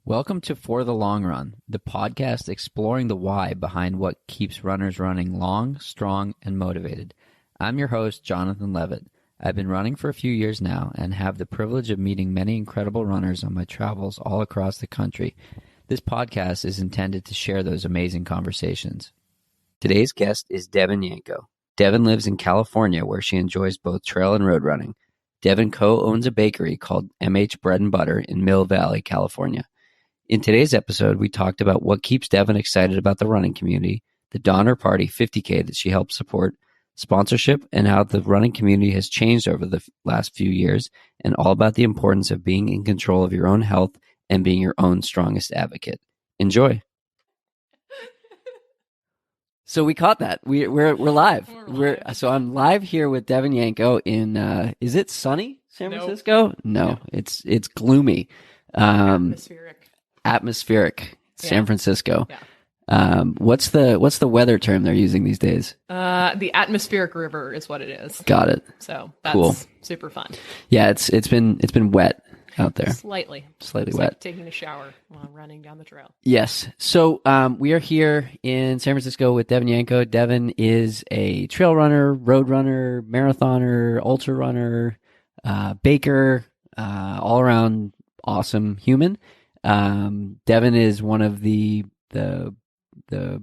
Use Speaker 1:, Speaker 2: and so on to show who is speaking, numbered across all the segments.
Speaker 1: Welcome to For the Long Run, the podcast exploring the why behind what keeps runners running long, strong, and motivated. I'm your host, Jonathan Levitt. I've been running for a few years now and have the privilege of meeting many incredible runners on my travels all across the country. This podcast is intended to share those amazing conversations. Today's guest is Devon Yanko. Devon lives in California, where she enjoys both trail and road running. Devon co-owns a bakery called MH Bread and Butter in Mill Valley, California. In today's episode, we talked about what keeps Devon excited about the running community, the Donner Party 50K that she helps support, sponsorship, and how the running community has changed over the last few years, and all about the importance of being in control of your own health and being your own strongest advocate. Enjoy. So we caught that. We're live. So I'm live here with Devon Yanko in is it sunny San Francisco? No. It's gloomy. Atmospheric San Francisco. Yeah. What's the weather term they're using these days?
Speaker 2: The atmospheric river is what it is.
Speaker 1: Got it.
Speaker 2: So that's
Speaker 1: cool.
Speaker 2: Super fun.
Speaker 1: Yeah, it's been wet out there.
Speaker 2: Slightly
Speaker 1: wet.
Speaker 2: Like taking a shower while running down the trail.
Speaker 1: Yes. So we are here in San Francisco with Devon Yanko. Devon is a trail runner, road runner, marathoner, ultra runner, baker, all around awesome human. Devon is one of the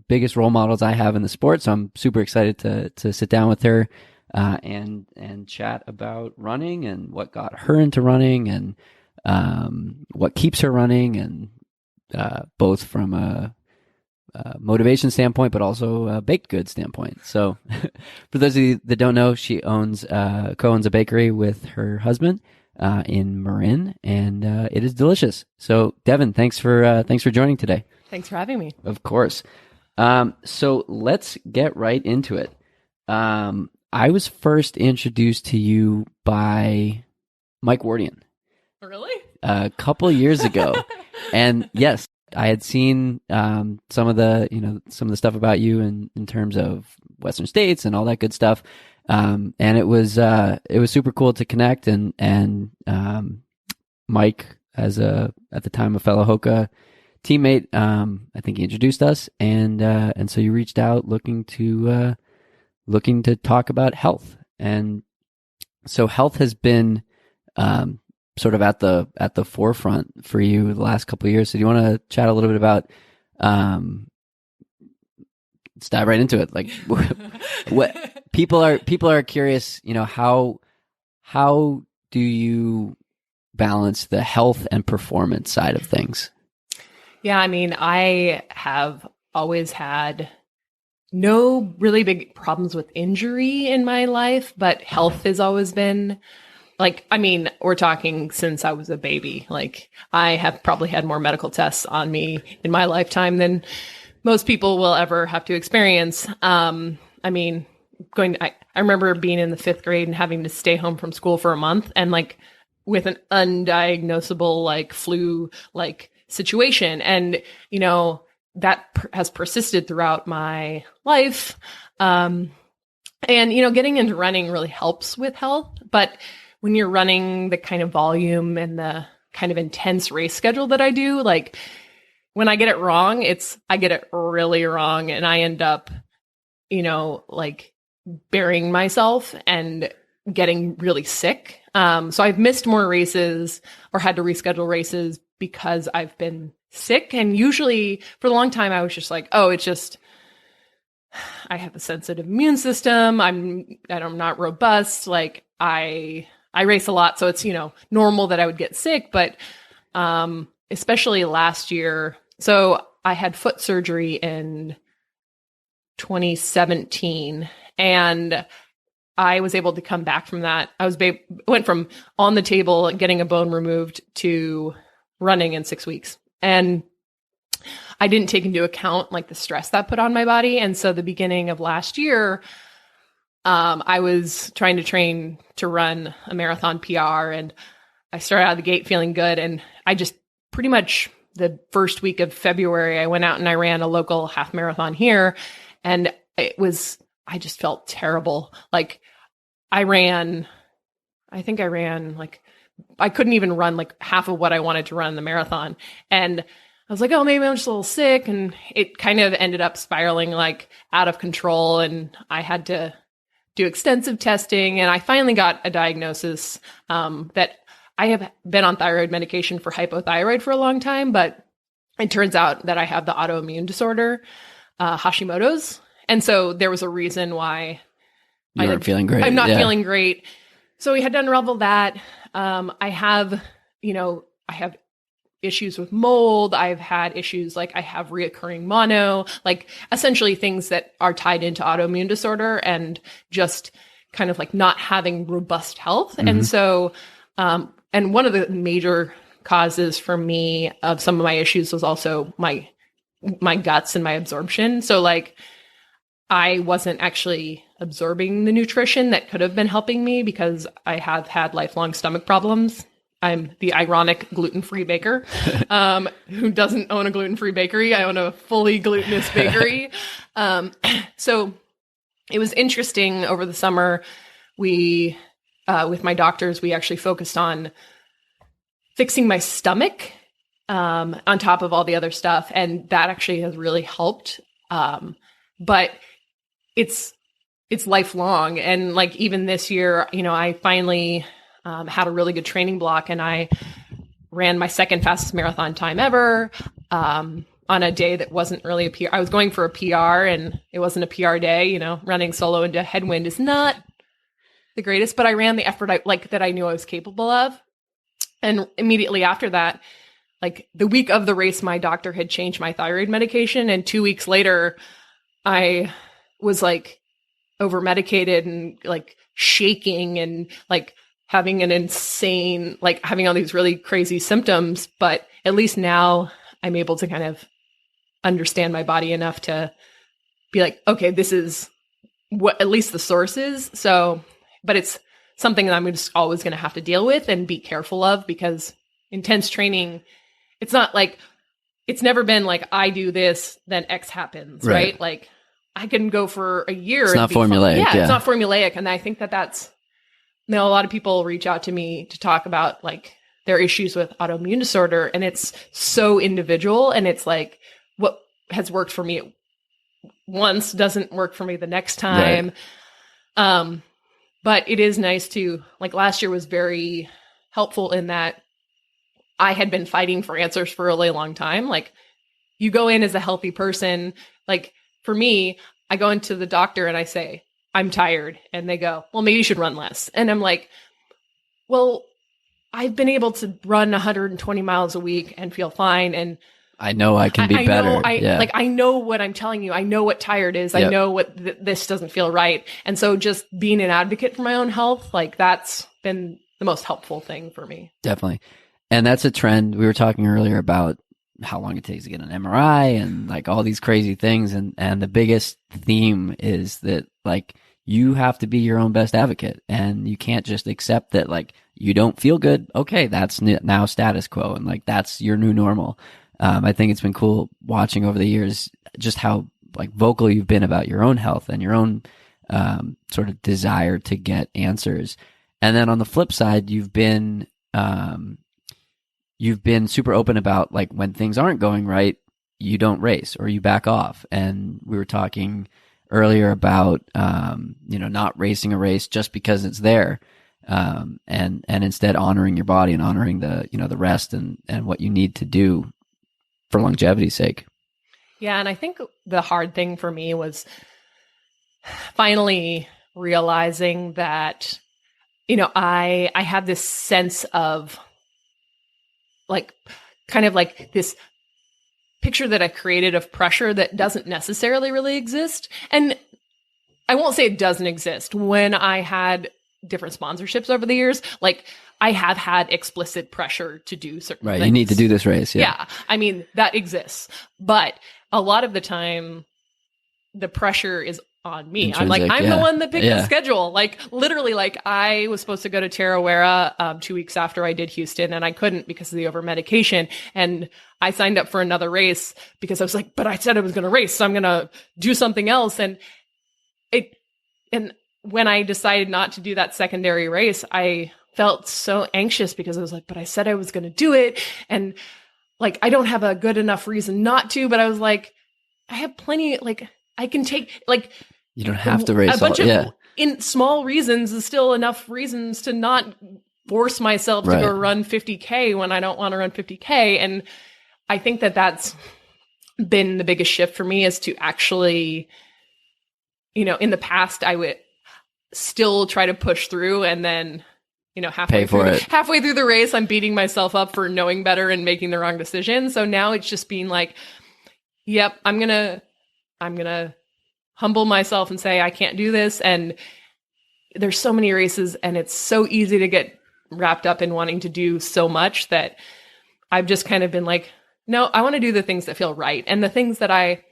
Speaker 1: biggest role models I have in the sport, so I'm super excited to sit down with her and chat about running and what got her into running and what keeps her running, and both from a motivation standpoint, but also a baked goods standpoint. So, for those of you that don't know, she co-owns a bakery with her husband in Marin, and it is delicious. So, Devon, thanks for joining today.
Speaker 2: Thanks for having me.
Speaker 1: Of course. So let's get right into it. I was first introduced to you by Mike Wardian.
Speaker 2: Really?
Speaker 1: A couple years ago, and yes, I had seen some of the stuff about you in terms of Western States and all that good stuff. And it was super cool to connect, and Mike, as at the time a fellow Hoka teammate, I think he introduced us, and so you reached out looking to talk about health, and so health has been sort of at the forefront for you the last couple of years. So do you want to chat a little bit about? Let's dive right into it. Like, what people are curious. How do you balance the health and performance side of things?
Speaker 2: Yeah, I mean, I have always had no really big problems with injury in my life, but health has always been we're talking since I was a baby. Like, I have probably had more medical tests on me in my lifetime than most people will ever have to experience. I remember being in the 5th grade and having to stay home from school for a month, and with an undiagnosable flu situation. And, that has persisted throughout my life. And, getting into running really helps with health. But when you're running the kind of volume and the kind of intense race schedule that I do, when I get it wrong, I get it really wrong. And I end up, burying myself and getting really sick. So I've missed more races or had to reschedule races because I've been sick. And usually for a long time, I was just like, oh, it's just, I have a sensitive immune system. I'm not robust. I race a lot. So it's, normal that I would get sick, but, especially last year. So I had foot surgery in 2017, and I was able to come back from that. Went from on the table getting a bone removed to running in 6 weeks. And I didn't take into account the stress that put on my body. And so the beginning of last year, I was trying to train to run a marathon PR, and I started out of the gate feeling good. And I just pretty much the first week of February, I went out and I ran a local half marathon here, and I just felt terrible. I think I ran like, I couldn't even run like half of what I wanted to run in the marathon. And I was like, oh, maybe I'm just a little sick. And it kind of ended up spiraling like out of control. And I had to do extensive testing. And I finally got a diagnosis that I have been on thyroid medication for hypothyroid for a long time, but it turns out that I have the autoimmune disorder, Hashimoto's. And so there was a reason why
Speaker 1: you weren't feeling great.
Speaker 2: I'm not feeling great. So we had to unravel that. I have issues with mold. I've had issues like I have reoccurring mono, like essentially things that are tied into autoimmune disorder and just kind of like not having robust health. Mm-hmm. And so, and one of the major causes for me of some of my issues was also my guts and my absorption. So like I wasn't actually absorbing the nutrition that could have been helping me because I have had lifelong stomach problems. I'm the ironic gluten-free baker who doesn't own a gluten-free bakery. I own a fully glutinous bakery. So it was interesting over the summer. We, with my doctors, we actually focused on fixing my stomach on top of all the other stuff. And that actually has really helped. But it's lifelong. And like even this year, I finally had a really good training block and I ran my second fastest marathon time ever on a day that wasn't really a PR. I was going for a PR and it wasn't a PR day, running solo into headwind is not the greatest, but I ran the effort that I knew I was capable of. And immediately after that, like the week of the race, my doctor had changed my thyroid medication. And 2 weeks later, I was like over medicated and like shaking and like having an insane, like having all these really crazy symptoms. But at least now I'm able to kind of understand my body enough to be like, okay, this is what at least the source is. So, but it's something that I'm just always going to have to deal with and be careful of because intense training, it's not like, it's never been like I do this, then X happens, right? Like I can go for a year.
Speaker 1: It's not formulaic.
Speaker 2: Yeah, it's not formulaic. And I think that's, a lot of people reach out to me to talk about like their issues with autoimmune disorder. And it's so individual. And it's like what has worked for me once doesn't work for me the next time. Right. But it is nice to, like last year was very helpful in that I had been fighting for answers for a really long time. Like you go in as a healthy person. Like for me, I go into the doctor and I say, I'm tired. And they go, well, maybe you should run less. And I'm like, well, I've been able to run 120 miles a week and feel fine. And
Speaker 1: I know I can be better.
Speaker 2: I know what I'm telling you. I know what tired is. Yep. I know what this doesn't feel right. And so just being an advocate for my own health, like that's been the most helpful thing for me.
Speaker 1: Definitely. And that's a trend. We were talking earlier about how long it takes to get an MRI and like all these crazy things. And the biggest theme is that like you have to be your own best advocate and you can't just accept that like you don't feel good. Okay. That's now status quo. And like, that's your new normal. I think it's been cool watching over the years just how like vocal you've been about your own health and your own sort of desire to get answers. And then on the flip side, you've been super open about like when things aren't going right, you don't race or you back off. And we were talking earlier about not racing a race just because it's there, and instead honoring your body and honoring the the rest and what you need to do for longevity's sake.
Speaker 2: Yeah, and I think the hard thing for me was finally realizing that I had this sense of like kind of like this picture that I created of pressure that doesn't necessarily really exist. And I won't say it doesn't exist. When I had different sponsorships over the years, like I have had explicit pressure to do certain things.
Speaker 1: You need to do this race.
Speaker 2: Yeah. I mean, that exists. But a lot of the time, the pressure is on me. I'm like, I'm the one that picked the schedule. Like literally, like I was supposed to go to Tarawera 2 weeks after I did Houston and I couldn't because of the over medication. And I signed up for another race because I was like, but I said I was going to race. So I'm going to do something else. And when I decided not to do that secondary race, I felt so anxious because I was like, but I said I was going to do it. And like, I don't have a good enough reason not to, but I was like, I have plenty, like, I can take, like,
Speaker 1: you don't have to race
Speaker 2: a bunch of
Speaker 1: yeah.
Speaker 2: in small reasons is still enough reasons to not force myself to go run 50K when I don't want to run 50K. And I think that that's been the biggest shift for me, is to actually, in the past, I would still try to push through, and then, halfway through the race, I'm beating myself up for knowing better and making the wrong decision. So now it's just being like, yep, I'm going to humble myself and say, I can't do this. And there's so many races, and it's so easy to get wrapped up in wanting to do so much that I've just kind of been like, no, I want to do the things that feel right. And the things that I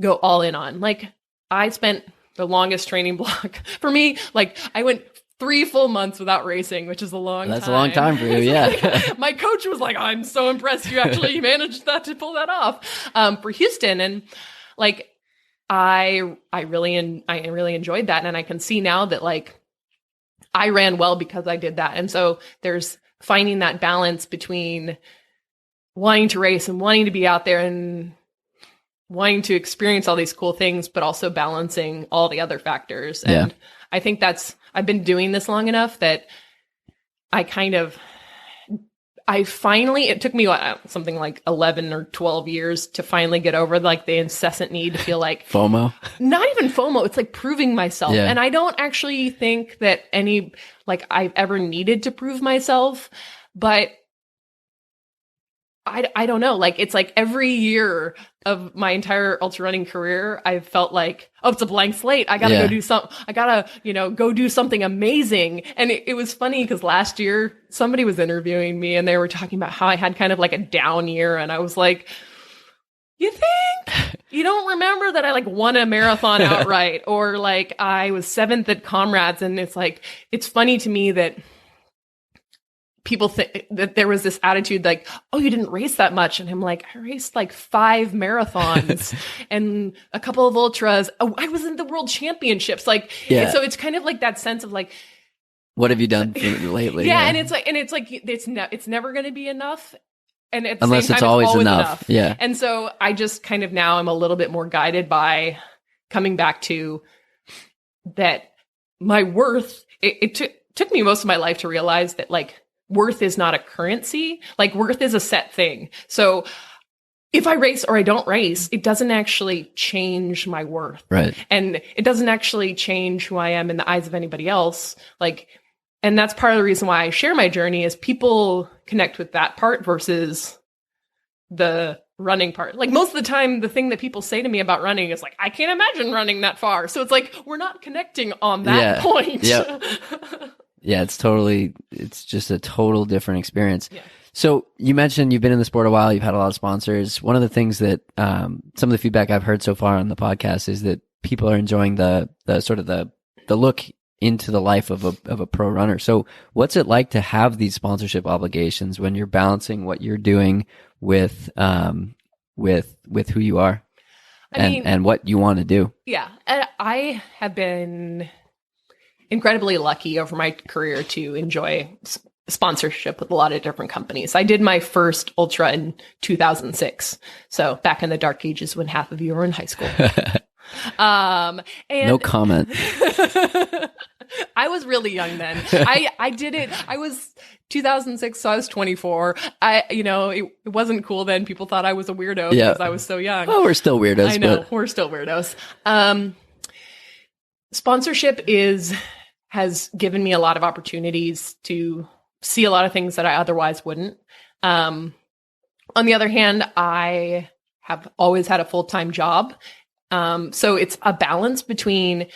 Speaker 2: go all in on. Like, I spent the longest training block for me. Like, I went 3 full months without racing, which is a long time.
Speaker 1: That's a long time for you, yeah.
Speaker 2: My coach was like, I'm so impressed you actually managed to pull that off for Houston. And like, I really enjoyed that. And I can see now that like I ran well because I did that. And so there's finding that balance between wanting to race and wanting to be out there and wanting to experience all these cool things, but also balancing all the other factors. And I think I've been doing this long enough that it took me something like 11 or 12 years to finally get over like the incessant need to feel like
Speaker 1: FOMO.
Speaker 2: Not even FOMO. It's like proving myself.
Speaker 1: Yeah.
Speaker 2: And I don't actually think that I've ever needed to prove myself, but I don't know. Like, it's like every year of my entire ultra running career, I've felt like, oh, it's a blank slate. I gotta go do something amazing. And it was funny because last year somebody was interviewing me and they were talking about how I had kind of like a down year. And I was like, you think you don't remember that I like won a marathon outright, or like I was 7th at Comrades? And it's like, it's funny to me that people think that there was this attitude like, oh, you didn't race that much. And I'm like, I raced like 5 marathons and a couple of ultras. Oh, I was in the world championships. Like, so it's kind of like that sense of like,
Speaker 1: what have you done lately?
Speaker 2: Yeah. And it's never going to be enough. And at the
Speaker 1: unless
Speaker 2: same time,
Speaker 1: it's always enough. Yeah.
Speaker 2: And so I just kind of now I'm a little bit more guided by coming back to that my worth. It took me most of my life to realize that like, worth is not a currency. Like, worth is a set thing. So if I race or I don't race, it doesn't actually change my worth.
Speaker 1: Right.
Speaker 2: And it doesn't actually change who I am in the eyes of anybody else. Like, and that's part of the reason why I share my journey, is people connect with that part versus the running part. Like, most of the time, the thing that people say to me about running is like, I can't imagine running that far. So it's like, we're not connecting on that point.
Speaker 1: Yep. Yeah, it's just a total different experience.
Speaker 2: Yeah.
Speaker 1: So you mentioned you've been in the sport a while, you've had a lot of sponsors. One of the things that some of the feedback I've heard so far on the podcast is that people are enjoying the sort of the look into the life of a pro runner. So what's it like to have these sponsorship obligations when you're balancing what you're doing with who you are and what you want to do?
Speaker 2: Yeah. I have been incredibly lucky over my career to enjoy sponsorship with a lot of different companies. I did my first ultra in 2006. So back in the dark ages when half of you were in high school. And
Speaker 1: no comment.
Speaker 2: I was really young then. I did it. I was 2006, so I was 24. It wasn't cool then. People thought I was a weirdo because I was so young.
Speaker 1: Oh, we're still weirdos.
Speaker 2: I know, we're still weirdos. Sponsorship has given me a lot of opportunities to see a lot of things that I otherwise wouldn't. On the other hand, I have always had a full-time job. So it's a balance between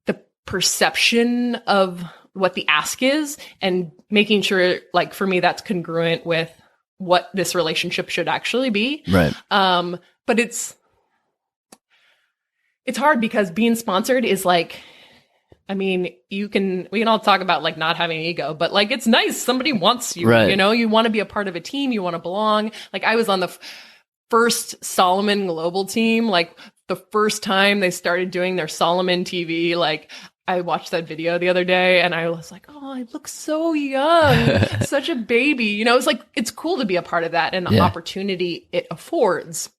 Speaker 2: the perception of what the ask is and making sure, like, for me, that's congruent with what this relationship should actually be.
Speaker 1: Right.
Speaker 2: But it's hard because being sponsored is like, I mean, we can all talk about like not having an ego, but like, it's nice. Somebody wants you,
Speaker 1: right.
Speaker 2: You want to be a part of a team. You want to belong. Like, I was on the first Solomon Global team. Like, the first time they started doing their Solomon TV, like, I watched that video the other day and I was like, oh, I look so young, such a baby. You know, it's like, it's cool to be a part of that and the opportunity it affords.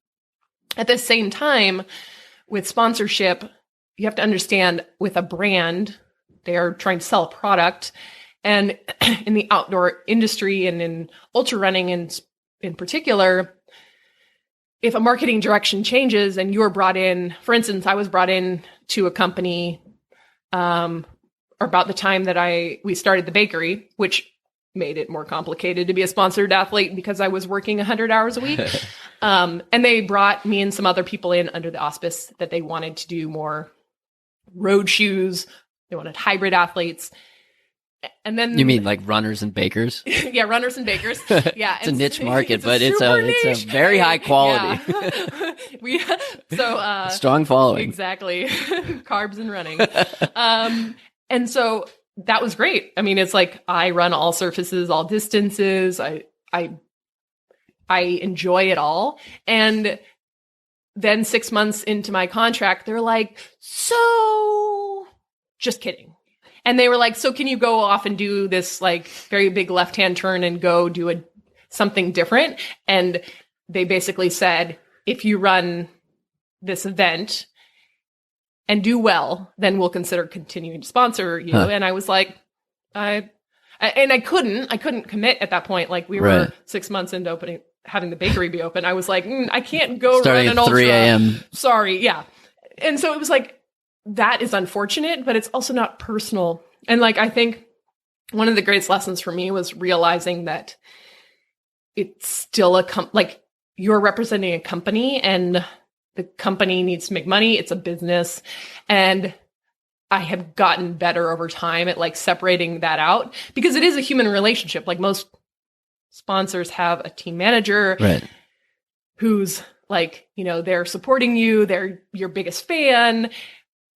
Speaker 2: At the same time, with sponsorship, you have to understand with a brand, they are trying to sell a product. And in the outdoor industry and in ultra running in particular, if a marketing direction changes and you're brought in, for instance, I was brought in to a company about the time that we started the bakery, which made it more complicated to be a sponsored athlete because I was working 100 hours a week. And they brought me and some other people in under the auspice that they wanted to do more road shoes. They wanted hybrid athletes. And then
Speaker 1: you mean like runners and bakers?
Speaker 2: Yeah, runners and bakers. Yeah,
Speaker 1: it's a niche market, but it's a very high quality.
Speaker 2: Yeah.
Speaker 1: Strong following.
Speaker 2: Exactly. Carbs and running. And so that was great. I mean, it's like I run all surfaces, all distances. I enjoy it all. And then 6 months into my contract, they're like, so just kidding. And they were like, so can you go off and do this like very big left-hand turn and go do something different? And they basically said, if you run this event and do well, then we'll consider continuing to sponsor you. Huh. And I was like, I couldn't commit at that point. Like we were 6 months into having the bakery be open. I was like, I can't go
Speaker 1: starting
Speaker 2: run an
Speaker 1: at 3 a.m.
Speaker 2: Sorry. Yeah. And so it was like, that is unfortunate, but it's also not personal. And like, I think one of the greatest lessons for me was realizing that it's still like you're representing a company and the company needs to make money. It's a business. And I have gotten better over time at like separating that out because it is a human relationship. Like most sponsors have a team manager who's like, you know, they're supporting you. They're your biggest fan.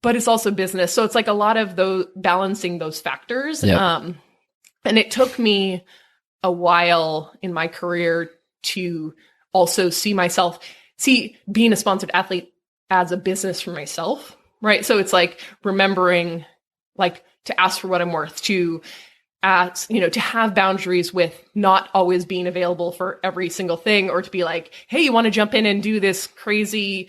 Speaker 2: But it's also business. So it's like a lot of those balancing those factors. Yep. And it took me a while in my career to also see being a sponsored athlete as a business for myself. Right. So it's like remembering like to ask for what I'm worth, to ask, you know, to have boundaries with not always being available for every single thing, or to be like, hey, you want to jump in and do this crazy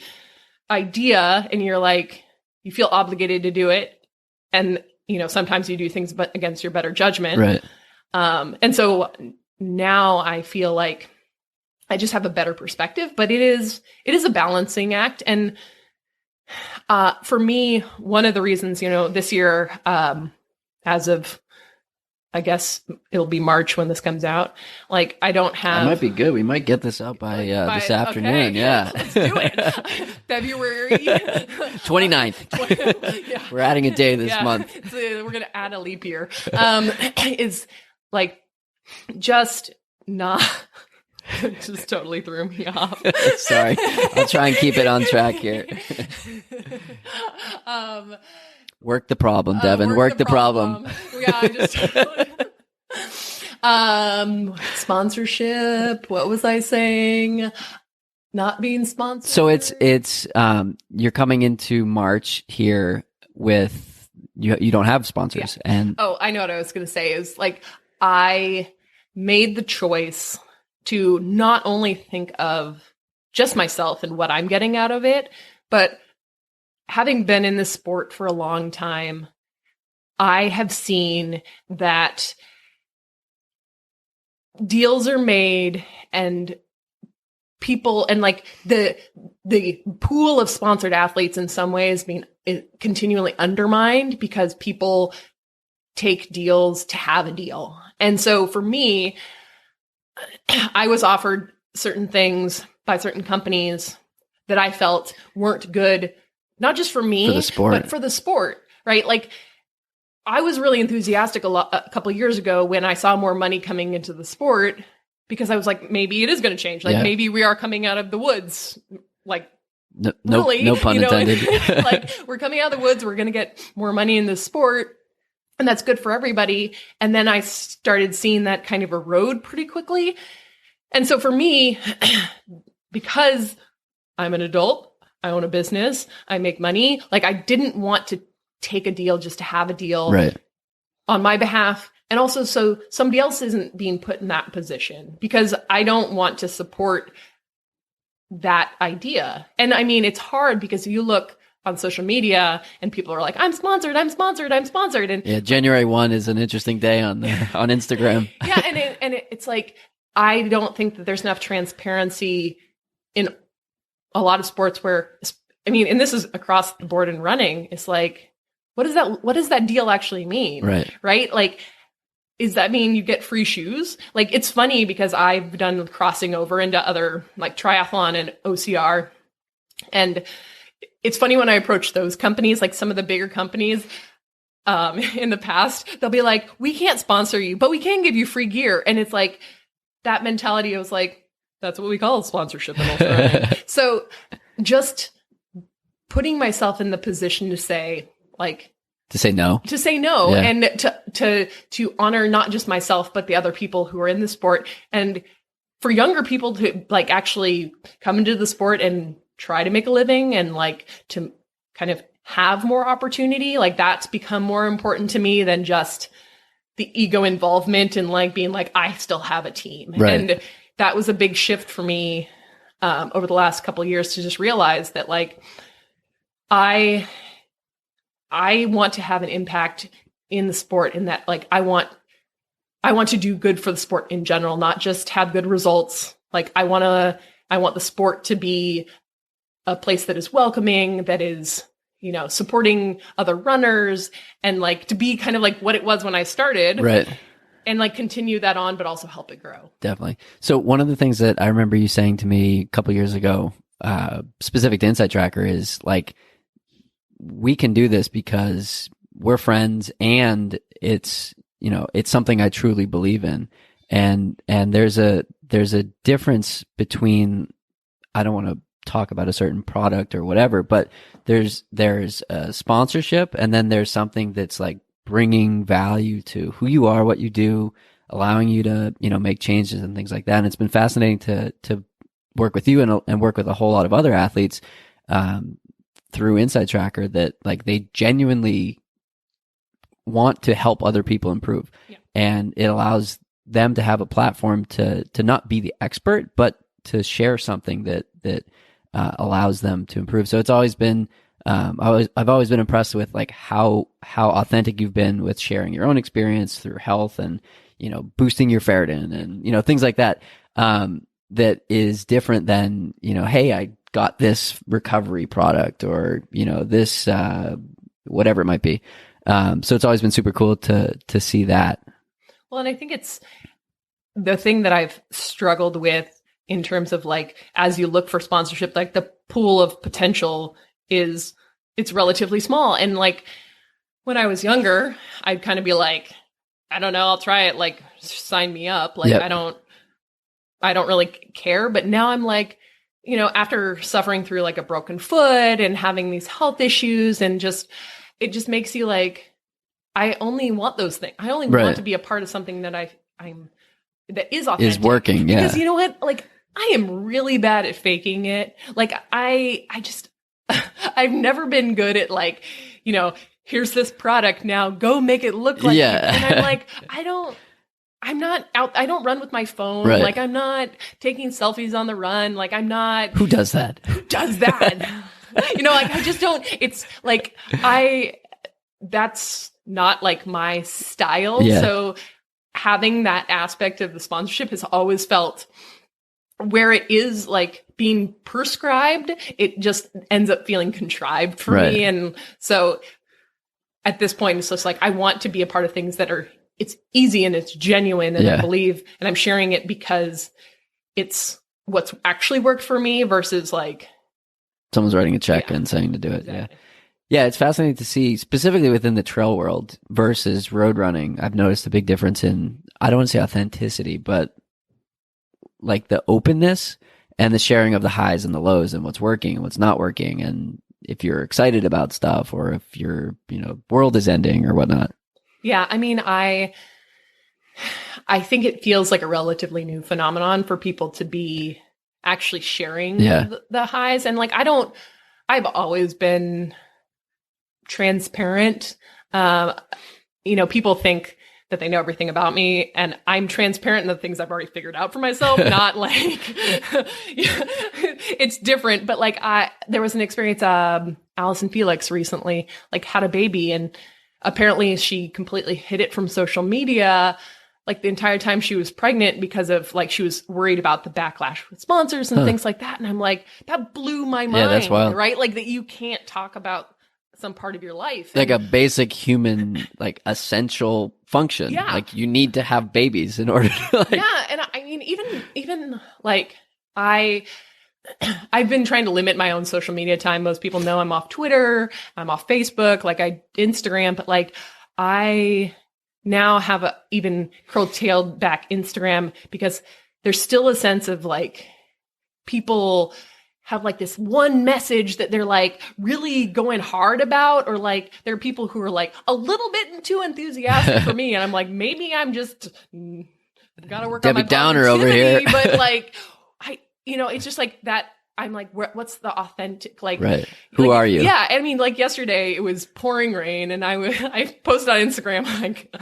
Speaker 2: idea? And you're like, you feel obligated to do it. And, you know, sometimes you do things but against your better judgment.
Speaker 1: Right.
Speaker 2: And so now I feel like I just have a better perspective, but it is a balancing act. And for me, one of the reasons, you know, this year, as of, I guess it'll be March when this comes out. Like, I don't have...
Speaker 1: That might be good. We might get this out by this afternoon.
Speaker 2: Okay.
Speaker 1: Yeah.
Speaker 2: Let's do it. February
Speaker 1: 29th.
Speaker 2: Yeah.
Speaker 1: We're adding a day this month.
Speaker 2: We're going to add a leap year. Is like, just not... just totally threw me off.
Speaker 1: Sorry. I'll try and keep it on track here. Work the problem, Devon. Work the problem.
Speaker 2: Yeah, I just sponsorship. What was I saying? Not being sponsored.
Speaker 1: So it's you're coming into March here with you don't have sponsors.
Speaker 2: Yeah.
Speaker 1: And
Speaker 2: I know what I was going to say is like I made the choice to not only think of just myself and what I'm getting out of it, but having been in this sport for a long time, I have seen that deals are made and people and like the pool of sponsored athletes in some ways being continually undermined because people take deals to have a deal. And so for me, I was offered certain things by certain companies that I felt weren't good, not just for me, but for the sport, right? Like I was really enthusiastic a couple of years ago when I saw more money coming into the sport because I was like, maybe it is going to change. Like maybe we are coming out of the woods, like
Speaker 1: no pun intended.
Speaker 2: Like we're coming out of the woods. We're going to get more money in the sport. And that's good for everybody. And then I started seeing that kind of erode pretty quickly. And so for me, because I'm an adult, I own a business, I make money, like I didn't want to take a deal just to have a deal
Speaker 1: Right.
Speaker 2: on my behalf. And also so somebody else isn't being put in that position, because I don't want to support that idea. And I mean, it's hard because you look on social media and people are like, I'm sponsored. And
Speaker 1: Yeah, January 1 is an interesting day on Instagram.
Speaker 2: yeah, it's like, I don't think that there's enough transparency in a lot of sports where, I mean, and this is across the board in running. It's like, what does that deal actually mean? Right? Like, does that mean you get free shoes? Like, it's funny because I've done crossing over into other like triathlon and OCR. And it's funny when I approach those companies, like some of the bigger companies in the past, they'll be like, we can't sponsor you, but we can give you free gear. And it's like that mentality. I was like, that's what we call sponsorship. And also so just putting myself in the position to say no, yeah. And to honor not just myself, but the other people who are in the sport, and for younger people to like actually come into the sport and try to make a living and like to kind of have more opportunity. Like, that's become more important to me than just the ego involvement and like being like, I still have a team.
Speaker 1: Right.
Speaker 2: And that was a big shift for me over the last couple of years, to just realize that like, I want to have an impact in the sport, in that like, I want to do good for the sport in general, not just have good results. Like, I want the sport to be a place that is welcoming, that is, you know, supporting other runners, and like to be kind of like what it was when I started.
Speaker 1: Right.
Speaker 2: And like continue that on, but also help it grow.
Speaker 1: Definitely. So one of the things that I remember you saying to me a couple years ago, specific to Insight Tracker, is like, we can do this because we're friends, and it's, you know, it's something I truly believe in. And there's a difference between, I don't want to talk about a certain product or whatever, but there's a sponsorship, and then there's something that's like bringing value to who you are, what you do, allowing you to, you know, make changes and things like that. And it's been fascinating to work with you and work with a whole lot of other athletes through Insight Tracker, that like they genuinely want to help other people improve.
Speaker 2: Yeah. And
Speaker 1: it allows them to have a platform to not be the expert, but to share something that allows them to improve. So it's always been, I've always been impressed with like how authentic you've been with sharing your own experience through health and, you know, boosting your ferritin and, you know, things like that. That is different than, you know, hey, I got this recovery product, or, you know, this, whatever it might be. So it's always been super cool to see that.
Speaker 2: Well, and I think it's the thing that I've struggled with in terms of like, as you look for sponsorship, like the pool of potential it's relatively small. And like, when I was younger, I'd kind of be like, I don't know, I'll try it. Like, sign me up. Like, yep. I don't really care. But now I'm like, you know, after suffering through like a broken foot and having these health issues, and it just makes you like, I only want those things. I only want to be a part of something that that is authentic.
Speaker 1: Is working. Yeah.
Speaker 2: Because you know what? Like, I am really bad at faking it. Like, I've never been good at like, you know, here's this product, now go make it look like it. And I'm like, I'm not out. I don't run with my phone.
Speaker 1: Right.
Speaker 2: Like, I'm not taking selfies on the run. Like, I'm not.
Speaker 1: Who does that?
Speaker 2: You know, like, I just don't. It's like, that's not like my style.
Speaker 1: Yeah.
Speaker 2: So having that aspect of the sponsorship has always felt, where it is like being prescribed, it just ends up feeling contrived for me. And so at this point, it's just like, I want to be a part of things that it's easy and it's genuine, and I believe, and I'm sharing it because it's what's actually worked for me, versus like
Speaker 1: someone's writing a check and saying to do it. Exactly. Yeah. It's fascinating to see, specifically within the trail world versus road running. I've noticed a big difference in, I don't want to say authenticity, but like the openness and the sharing of the highs and the lows and what's working and what's not working. And if you're excited about stuff, or if your, you know, world is ending or whatnot.
Speaker 2: Yeah. I mean, I think it feels like a relatively new phenomenon for people to be actually sharing the highs. And like, I've always been transparent. People think that they know everything about me, and I'm transparent in the things I've already figured out for myself, not like, it's different. But like there was an experience, Allison Felix recently, like had a baby, and apparently she completely hid it from social media, like the entire time she was pregnant, because of like, she was worried about the backlash with sponsors and things like that. And I'm like, that blew my mind.
Speaker 1: Yeah, that's wild.
Speaker 2: Right? Like that you can't talk about some part of your life.
Speaker 1: Like a basic human, like essential function.
Speaker 2: Yeah.
Speaker 1: Like you need to have babies in order to like.
Speaker 2: Yeah. And I mean, even like I've been trying to limit my own social media time. Most people know I'm off Twitter, I'm off Facebook, like Instagram, but like I now have even curtailed back Instagram, because there's still a sense of like people have like this one message that they're like really going hard about, or like there are people who are like a little bit too enthusiastic for me. And I'm like, maybe I'm just gotta work
Speaker 1: Debbie
Speaker 2: on my
Speaker 1: Downer over here.
Speaker 2: But like, it's just like that. I'm like, what's the authentic, like,
Speaker 1: right. Who are you?
Speaker 2: Yeah. I mean, like yesterday it was pouring rain, and I posted on Instagram, like,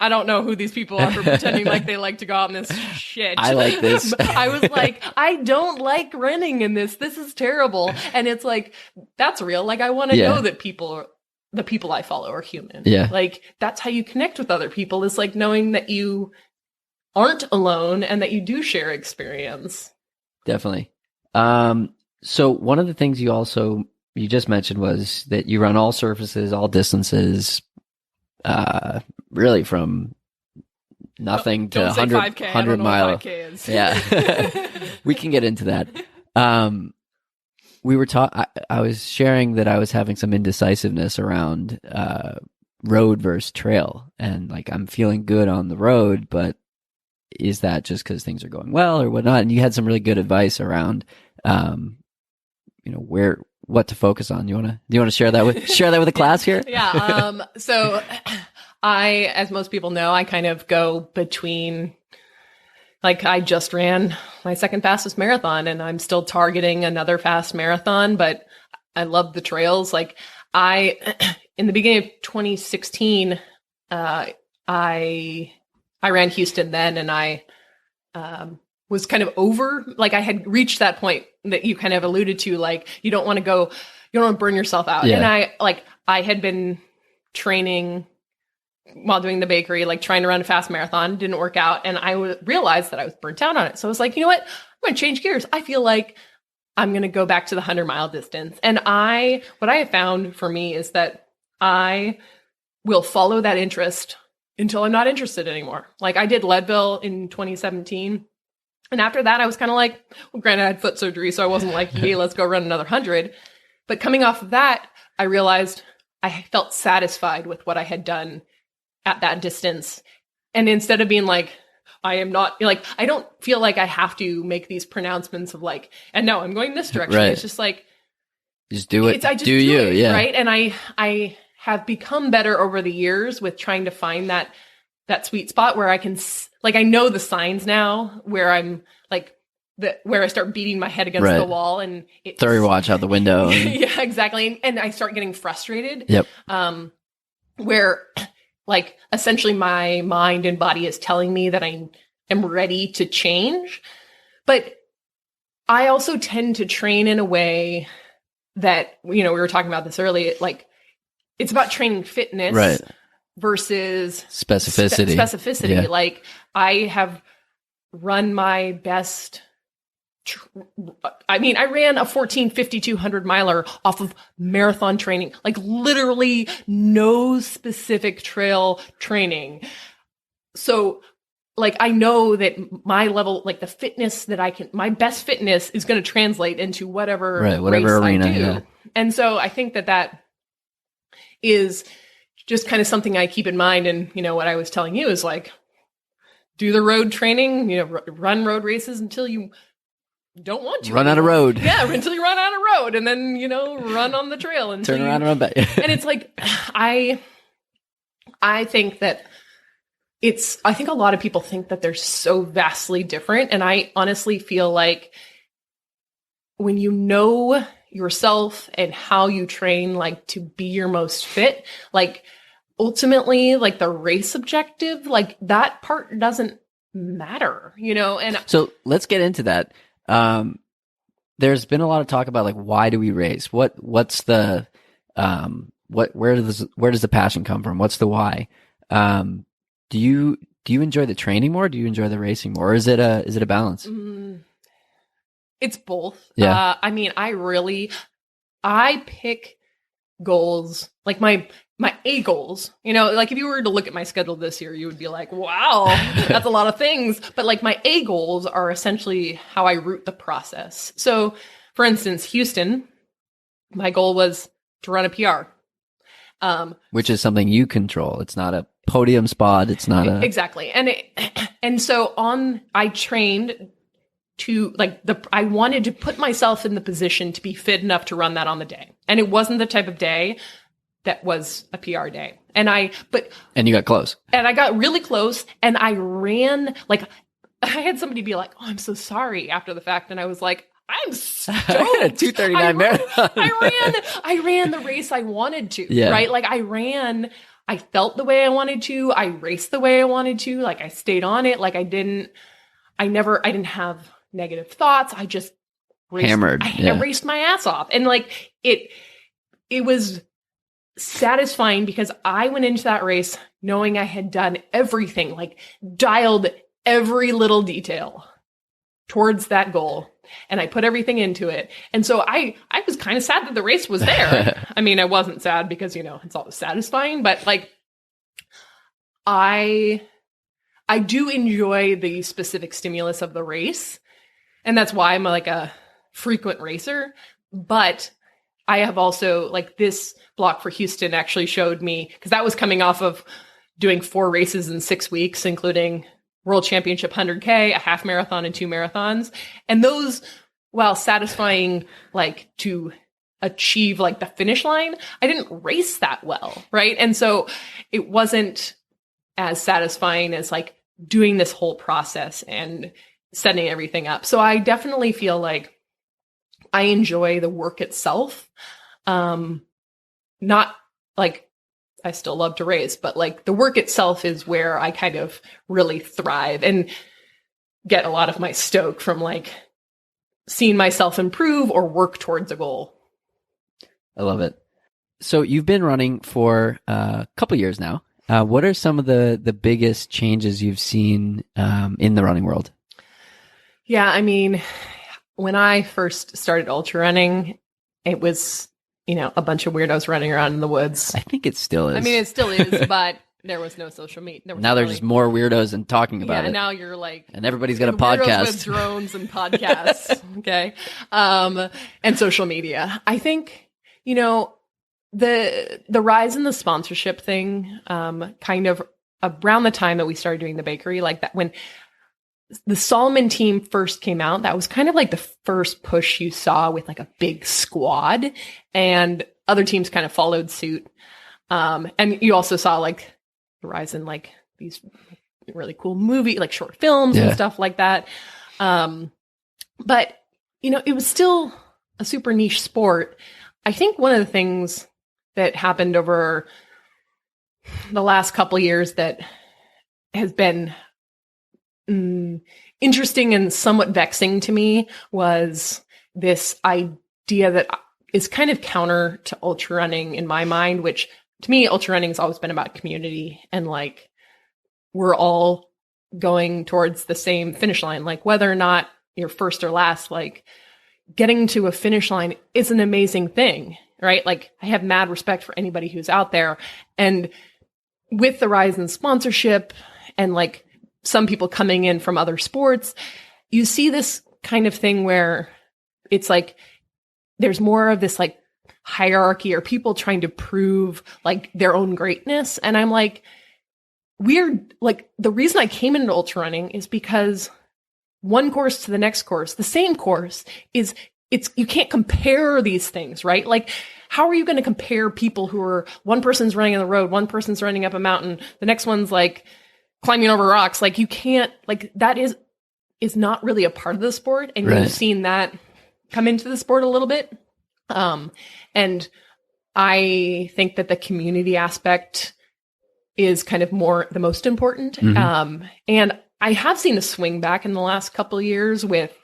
Speaker 2: I don't know who these people are for pretending like they like to go out in this shit.
Speaker 1: I like this.
Speaker 2: I was like, I don't like running in this. This is terrible. And it's like, that's real. Like, I want to know that the people I follow are human.
Speaker 1: Yeah.
Speaker 2: Like, that's how you connect with other people, is like knowing that you aren't alone and that you do share experience.
Speaker 1: Definitely. So one of the things you just mentioned was that you run all surfaces, all distances, really from nothing to 100 mile. Yeah. We can get into that. We were I was sharing that I was having some indecisiveness around, road versus trail, and like, I'm feeling good on the road, but is that just because things are going well or whatnot? And you had some really good advice around, what to focus on. Do you want to share that with the class here?
Speaker 2: Yeah. So as most people know, I kind of go between, like, I just ran my second fastest marathon, and I'm still targeting another fast marathon, but I love the trails. Like in the beginning of 2016, I ran Houston then, and I was kind of over, like I had reached that point that you kind of alluded to, like you don't want to burn yourself out.
Speaker 1: Yeah.
Speaker 2: And I had been training while doing the bakery, like trying to run a fast marathon, didn't work out. And I realized that I was burnt out on it. So I was like, you know what? I'm going to change gears. I feel like I'm going to go back to the 100-mile distance. And what I have found for me is that I will follow that interest until I'm not interested anymore. Like I did Leadville in 2017. And after that, I was kind of like, well, granted, I had foot surgery, so I wasn't like, hey, let's go run another 100. But coming off of that, I realized I felt satisfied with what I had done at that distance. And instead of being like, I am not, like, I don't feel like I have to make these pronouncements of like, and no, I'm going this direction.
Speaker 1: Right.
Speaker 2: It's just like,
Speaker 1: just do it.
Speaker 2: I just
Speaker 1: do you,
Speaker 2: it,
Speaker 1: yeah.
Speaker 2: Right. And I have become better over the years with trying to find that sweet spot where I can, like, I know the signs now where I'm like, where I start beating my head against the wall and
Speaker 1: throw your watch out the window.
Speaker 2: Yeah, exactly. And I start getting frustrated.
Speaker 1: Yep.
Speaker 2: Where like essentially my mind and body is telling me that I am ready to change. But I also tend to train in a way that, we were talking about this earlier, like it's about training fitness versus
Speaker 1: specificity.
Speaker 2: Specificity.
Speaker 1: Yeah.
Speaker 2: Like I have run my best. I ran a 14:52 miler off of marathon training, like literally no specific trail training. So like, I know that my level, like the fitness that my best fitness is going to translate into whatever race
Speaker 1: arena.
Speaker 2: I do.
Speaker 1: Yeah.
Speaker 2: And so I think that is just kind of something I keep in mind. And, what I was telling you is like, do the road training, run road races until you don't want to
Speaker 1: run out of road.
Speaker 2: Yeah, until you run out of road, and then run on the trail and
Speaker 1: turn around and run back.
Speaker 2: And it's like I think that I think a lot of people think that they're so vastly different, and I honestly feel like when you know yourself and how you train, like, to be your most fit, like, ultimately, like, the race objective, like, that part doesn't matter, and
Speaker 1: So let's get into that. There's been a lot of talk about, like, why do we race? What's the, where does the passion come from? What's the why? Do you enjoy the training more? Do you enjoy the racing more? Or is it a balance?
Speaker 2: It's both.
Speaker 1: Yeah.
Speaker 2: I mean, I pick goals, like my A goals, like if you were to look at my schedule this year, you would be like, wow, that's a lot of things. But like my A goals are essentially how I route the process. So for instance, Houston, my goal was to run a PR.
Speaker 1: Which is something you control. It's not a podium spot. It's not a...
Speaker 2: Exactly. And so I trained to, like, I wanted to put myself in the position to be fit enough to run that on the day. And it wasn't the type of day that was a PR day. And you got close. And I got really close, and I ran, like, I had somebody be like, oh, I'm so sorry after the fact. And I was like, I'm stoked.
Speaker 1: I had a 2:39 marathon.
Speaker 2: I ran the race I wanted to,
Speaker 1: yeah.
Speaker 2: Right? Like, I felt the way I wanted to. I raced the way I wanted to. Like, I stayed on it. Like, I didn't have negative thoughts. I just
Speaker 1: hammered.
Speaker 2: I raced my ass off. And like, it was satisfying because I went into that race knowing I had done everything, like dialed every little detail towards that goal. And I put everything into it. And so I was kind of sad that the race was there. I mean, I wasn't sad because, it's always satisfying, but like, I do enjoy the specific stimulus of the race. And that's why I'm like a frequent racer. But I have also, like, this block for Houston actually showed me, because that was coming off of doing 4 races in 6 weeks, including World Championship 100K, a half marathon, and 2 marathons. And those, while satisfying, like, to achieve, like, the finish line, I didn't race that well, right? And so it wasn't as satisfying as, like, doing this whole process and setting everything up. So I definitely feel like I enjoy the work itself. Not like, I still love to race, but like the work itself is where I kind of really thrive and get a lot of my stoke from, like, seeing myself improve or work towards a goal.
Speaker 1: I love it. So you've been running for a couple years now. What are some of the biggest changes you've seen in the running world?
Speaker 2: Yeah, I mean, when I first started ultra running, it was, a bunch of weirdos running around in the woods.
Speaker 1: I think it still is.
Speaker 2: I mean, it still is, but there was no social media.
Speaker 1: Now there's just more weirdos and talking about it.
Speaker 2: Yeah, now you're like...
Speaker 1: And everybody's got a podcast.
Speaker 2: With drones and podcasts, okay? And social media. I think, the rise in the sponsorship thing, kind of around the time that we started doing the bakery, like that, when the Solomon team first came out, that was kind of like the first push you saw with, like, a big squad, and other teams kind of followed suit. And you also saw, like, the rise in, like, these really cool movie, like, short films and stuff like that. But, it was still a super niche sport. I think one of the things that happened over the last couple of years that has been interesting and somewhat vexing to me was this idea that is kind of counter to ultra running in my mind, which to me, ultra running has always been about community and, like, we're all going towards the same finish line. Like, whether or not you're first or last, like, getting to a finish line is an amazing thing, right? Like, I have mad respect for anybody who's out there. And with the rise in sponsorship and, like, some people coming in from other sports, you see this kind of thing where it's like there's more of this, like, hierarchy or people trying to prove, like, their own greatness. And I'm like, like, the reason I came into ultra running is because one course to the next course, the same course you can't compare these things, right? Like, how are you going to compare people who are, one person's running on the road, one person's running up a mountain, the next one's, like, climbing over rocks? Like, you can't, like, that is not really a part of the sport. And You've seen that come into the sport a little bit. And I think that the community aspect is kind of the most important. And I have seen a swing back in the last couple of years with,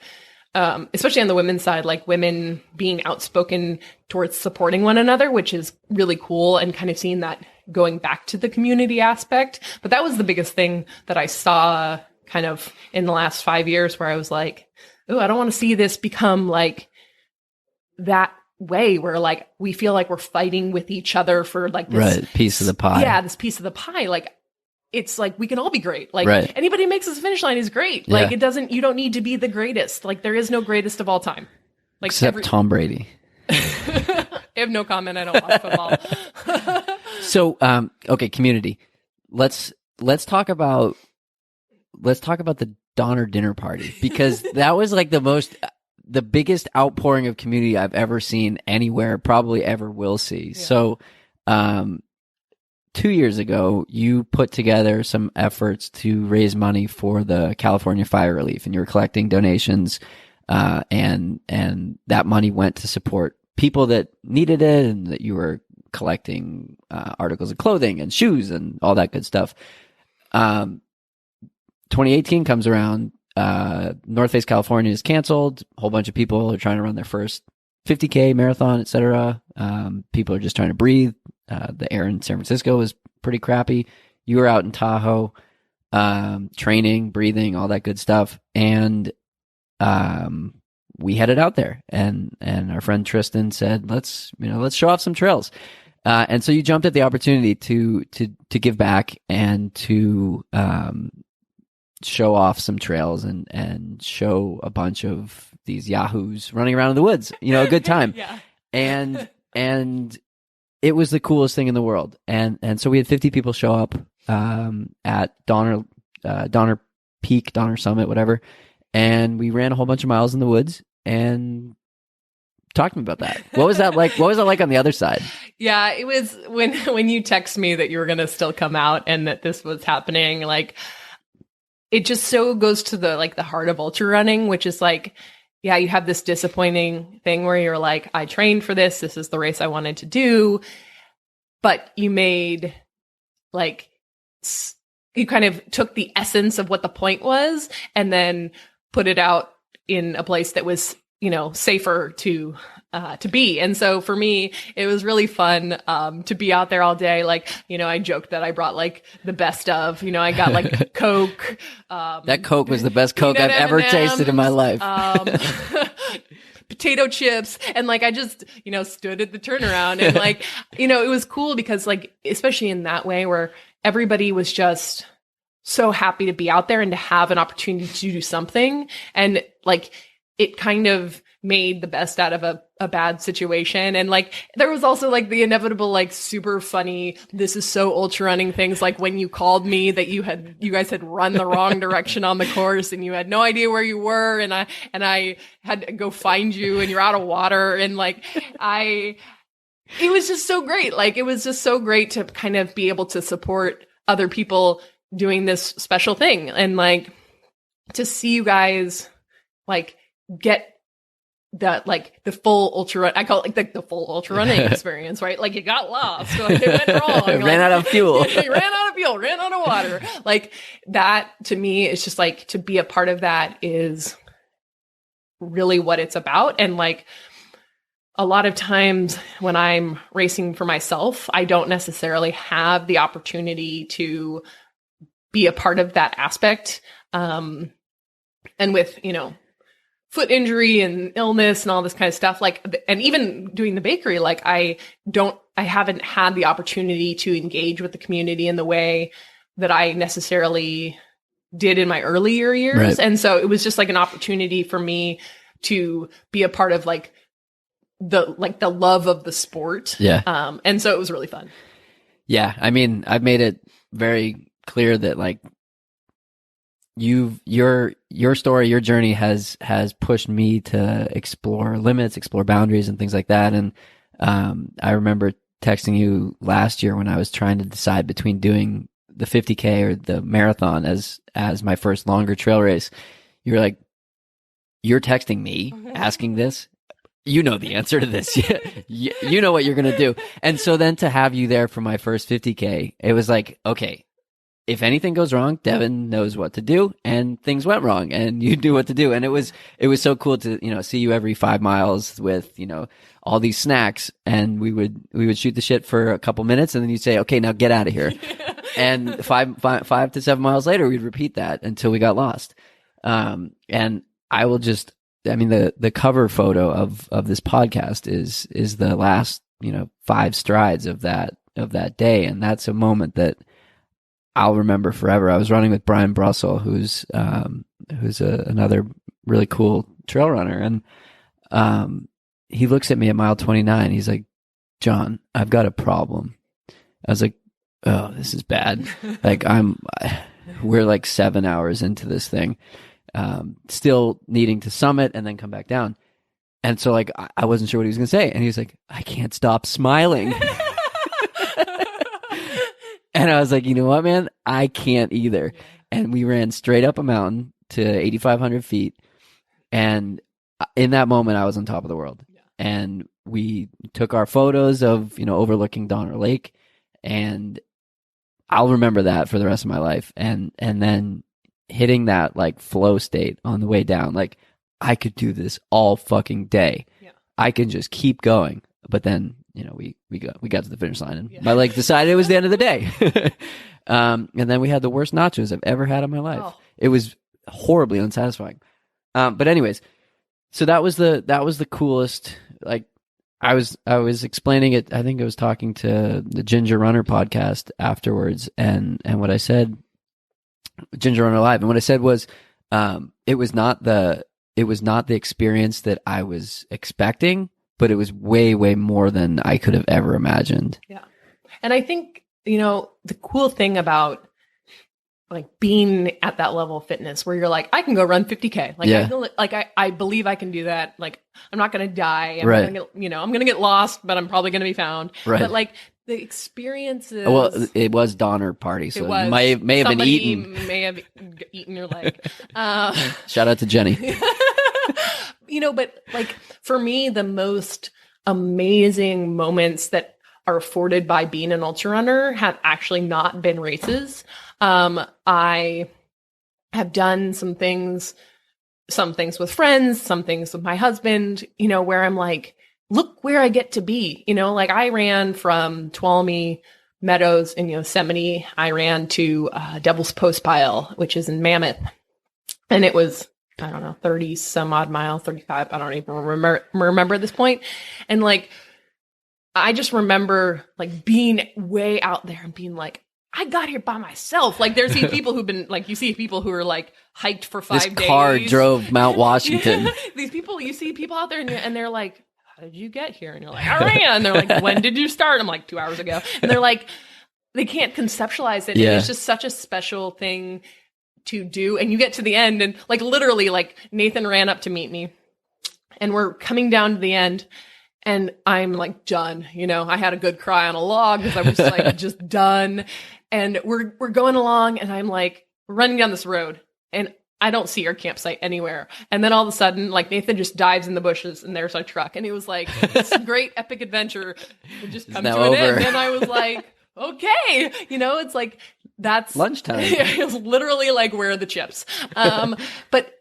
Speaker 2: especially on the women's side, like women being outspoken towards supporting one another, which is really cool, and kind of seeing that going back to the community aspect. But that was the biggest thing that I saw kind of in the last 5 years, where I was like, oh, I don't want to see this become like that way where like we feel like we're fighting with each other for like this
Speaker 1: piece of the pie.
Speaker 2: Yeah, this piece of the pie. Like, it's like we can all be great. Like anybody who makes this finish line is great. Like you don't need to be the greatest. Like there is no greatest of all time. Like
Speaker 1: except Tom Brady.
Speaker 2: I have no comment. I don't watch football.
Speaker 1: So, okay, community. Let's talk about the Donner dinner party, because that was like the biggest outpouring of community I've ever seen anywhere, probably ever will see. Yeah. So, 2 years ago, you put together some efforts to raise money for the California fire relief, and you were collecting donations, and that money went to support people that needed it, and that you were collecting articles of clothing and shoes and all that good stuff. 2018 comes around. North Face California is canceled. A whole bunch of people are trying to run their first 50K marathon, etc. People are just trying to breathe. The air in San Francisco was pretty crappy. You were out in Tahoe, training, breathing, all that good stuff. And we headed out there, and our friend Tristan said, let's show off some trails. And so you jumped at the opportunity to give back and to show off some trails and show a bunch of these yahoos running around in the woods, a good time.
Speaker 2: Yeah.
Speaker 1: And it was the coolest thing in the world. And so we had 50 people show up at Donner Peak, Donner Summit, whatever. And we ran a whole bunch of miles in the woods. And talk to me about that. What was that like? What was it like on the other side?
Speaker 2: Yeah, it was when you text me that you were going to still come out and that this was happening, like, it just so goes to the heart of ultra running, which is like, yeah, you have this disappointing thing where you're like, I trained for this. This is the race I wanted to do. But you made you kind of took the essence of what the point was and then put it out in a place that was, safer to be. And so for me, it was really fun to be out there all day. Like, I joked that I brought like the best of, I got like Coke.
Speaker 1: That Coke was the best Coke I've ever tasted in my life.
Speaker 2: Potato chips. And like, I just, stood at the turnaround and like, it was cool because like, especially in that way where everybody was just so happy to be out there and to have an opportunity to do something. And like, it kind of made the best out of a bad situation. And like, there was also like the inevitable, like super funny, this is so ultra running things. Like when you called me that you guys had run the wrong direction on the course and you had no idea where you were. And I had to go find you and you're out of water. And like, it was just so great. Like, it was just so great to kind of be able to support other people doing this special thing. And like, to see you guys like get the full ultra run, I call it like the full ultra running experience, right? Like, you got lost, like it went wrong,
Speaker 1: ran out of fuel,
Speaker 2: ran out of water. Like, that to me is just like, to be a part of that is really what it's about. And like, a lot of times when I'm racing for myself, I don't necessarily have the opportunity to be a part of that aspect. And with, foot injury and illness and all this kind of stuff, like, and even doing the bakery, like, I haven't had the opportunity to engage with the community in the way that I necessarily did in my earlier years. Right. And so it was just like an opportunity for me to be a part of like the love of the sport.
Speaker 1: Yeah.
Speaker 2: And so it was really fun.
Speaker 1: Yeah. I mean, I've made it very clear that like, your story, your journey has pushed me to explore limits, explore boundaries and things like that. And I remember texting you last year when I was trying to decide between doing the 50K or the marathon as my first longer trail race. You were like, you're texting me asking this? you know the answer to this. You know what you're going to do. And so then to have you there for my first 50K, it was like, okay, if anything goes wrong, Devon knows what to do, and things went wrong, and you do what to do. And it was so cool to, see you every 5 miles with, all these snacks, and we would shoot the shit for a couple minutes, and then you'd say, okay, now get out of here. And 5 to 7 miles later, we'd repeat that until we got lost. And I will the cover photo of this podcast is the last, 5 strides of that day. And that's a moment that I'll remember forever. I was running with Brian Brussel, who's another really cool trail runner. And, he looks at me at mile 29. He's like, John, I've got a problem. I was like, oh, this is bad. Like we're like 7 hours into this thing, still needing to summit and then come back down. And so like, I wasn't sure what he was going to say. And he was like, I can't stop smiling. And I was like, you know what, man? I can't either. And we ran straight up a mountain to 8,500 feet. And in that moment, I was on top of the world. And we took our photos of, overlooking Donner Lake. And I'll remember that for the rest of my life. And then hitting that like flow state on the way down, like I could do this all fucking day. Yeah. I can just keep going. But then, we got to the finish line, and my leg decided it was the end of the day. And then we had the worst nachos I've ever had in my life. Oh. It was horribly unsatisfying. But anyways, so that was the coolest. Like I was explaining it. I think I was talking to the Ginger Runner podcast afterwards, and what I said, Ginger Runner Live, and what I said was, it was not the experience that I was expecting, but it was way, way more than I could have ever imagined. Yeah.
Speaker 2: And I think, the cool thing about like being at that level of fitness where you're like, I can go run 50K. Like, I believe I can do that. Like, I'm not going to die. I'm going to get lost, but I'm probably going to be found. Right. But like the experiences.
Speaker 1: Well, it was Donner Party. So you may have been eaten.
Speaker 2: May have eaten your leg.
Speaker 1: Shout out to Jenny.
Speaker 2: But like for me, the most amazing moments that are afforded by being an ultra runner have actually not been races. I have done some things with friends, some things with my husband, where I'm like, look where I get to be, like I ran from Tuolumne Meadows in Yosemite. I ran to Devil's Postpile, which is in Mammoth. And it was, I don't know, 30 some odd miles, 35. I don't even remember at this point. And like, I just remember like being way out there and being like, I got here by myself. Like there's these people who've been like, you see people who are like hiked for 5 days.
Speaker 1: This car drove Mount Washington.
Speaker 2: These people, you see people out there and they're like, how did you get here? And you're like, I ran. And they're like, when did you start? I'm like 2 hours ago. And they're like, they can't conceptualize it. Yeah. And it's just such a special thing to do. And you get to the end and like literally like Nathan ran up to meet me and we're coming down to the end and I'm like done. I had a good cry on a log because I was like just done. And we're going along and I'm like running down this road and I don't see our campsite anywhere. And then all of a sudden, like Nathan just dives in the bushes and there's our truck. And it was like this great epic adventure. It just comes to an end. And I was like, okay, it's like, that's
Speaker 1: lunchtime.
Speaker 2: It was literally like, where are the chips? But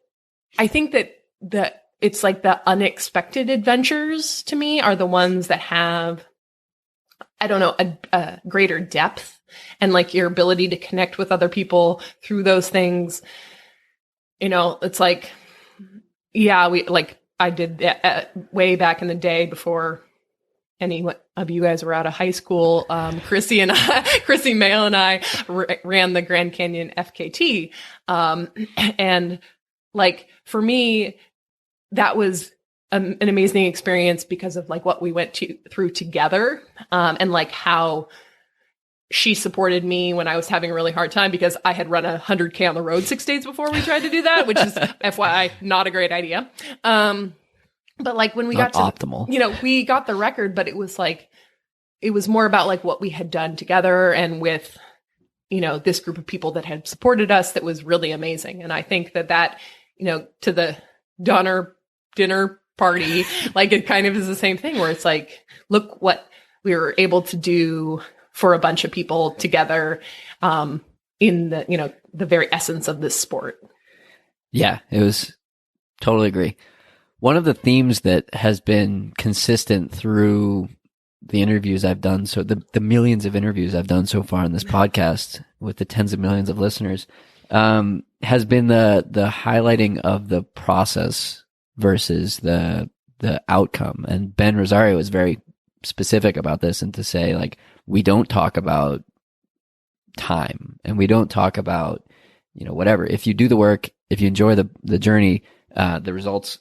Speaker 2: I think that it's like the unexpected adventures to me are the ones that have, I don't know, a greater depth and like your ability to connect with other people through those things. It's like, I did that way back in the day before any of you guys were out of high school. Chrissy Mayo and I ran the Grand Canyon FKT. And like, for me, that was an amazing experience because of like what we went through together. And like how she supported me when I was having a really hard time because I had run 100K on the road 6 days before we tried to do that, which is FYI, not a great idea. But like when we got to
Speaker 1: optimal,
Speaker 2: we got the record, but it was more about like what we had done together and with, this group of people that had supported us that was really amazing. And I think that, to the Donner dinner party. Like it kind of is the same thing where it's like, look what we were able to do for a bunch of people together in the, the very essence of this sport.
Speaker 1: Yeah, it was totally agree. One of the themes that has been consistent through the interviews I've done, so the millions of interviews I've done so far in this podcast with the tens of millions of listeners, has been the highlighting of the process versus the outcome. And Ben Rosario was very specific about this, and to say, like, we don't talk about time and we don't talk about, whatever. If you do the work, if you enjoy the journey, the results